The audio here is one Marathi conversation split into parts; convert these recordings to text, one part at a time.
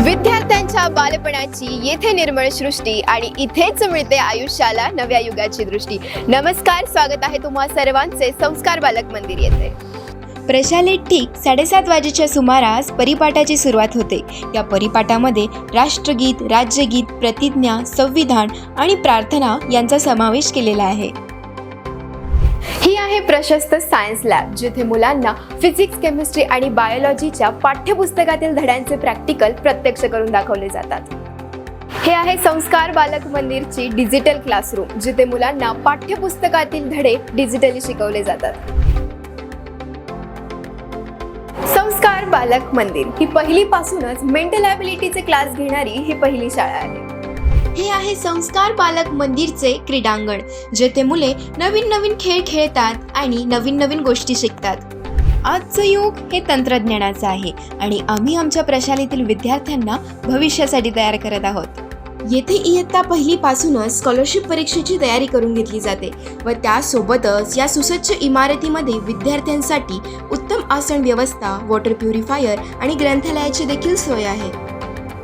विद्यार्थ्यांच्या बालपणाची येथे निर्मळ सृष्टी आणि इथेच मिळते आयुष्याला नव्या युगाची दृष्टी। नमस्कार, स्वागत आहे तुम्हा सर्वांचे संस्कार बालक मंदिर येथे। प्रशालेत ठीक 7:30 वाजेच्या सुमारास परिपाठाची सुरुवात होते। या परिपाठामध्ये राष्ट्रगीत, राज्यगीत, प्रतिज्ञा, संविधान आणि प्रार्थना यांचा समावेश केलेला आहे। ही आहे प्रशस्त सायन्स लॅब, जिथे मुलांना फिजिक्स, केमिस्ट्री आणि बायोलॉजीच्या पाठ्यपुस्तकातील धड्यांचे प्रॅक्टिकल प्रत्यक्ष करून दाखवले जातात। हे आहे संस्कार बालक मंदिरची डिजिटल क्लासरूम, जिथे मुलांना पाठ्यपुस्तकातील धडे डिजिटली शिकवले जातात। संस्कार बालक मंदिर ही पहिलीपासूनच मेंटल ॲबिलिटीचे क्लास घेणारी ही पहिली शाळा आहे। हे आहे संस्कार बालक मंदिरचे क्रीडांगण, जेथे मुले नवीन नवीन खेळ खेळतात आणि नवीन नवीन गोष्टी शिकतात। आजचं युग हे तंत्रज्ञानाचं आहे आणि आम्ही आमच्या प्रशालेतील विद्यार्थ्यांना भविष्यासाठी तयार करत आहोत। येथे इयत्ता पहिलीपासूनच स्कॉलरशिप परीक्षेची तयारी करून घेतली जाते व त्यासोबतच या सुसज्ज इमारतीमध्ये विद्यार्थ्यांसाठी उत्तम आसन व्यवस्था, वॉटर प्युरिफायर आणि ग्रंथालयाची देखील सोय आहे।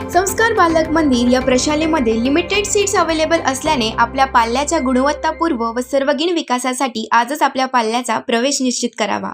संस्कार बालक मंदिर या प्रशालेमध्ये लिमिटेड सीट्स अवेलेबल असल्याने आपल्या पाल्याच्या गुणवत्तापूर्व व सर्वगीण विकासासाठी आजच आपल्या पाल्याचा प्रवेश निश्चित करावा।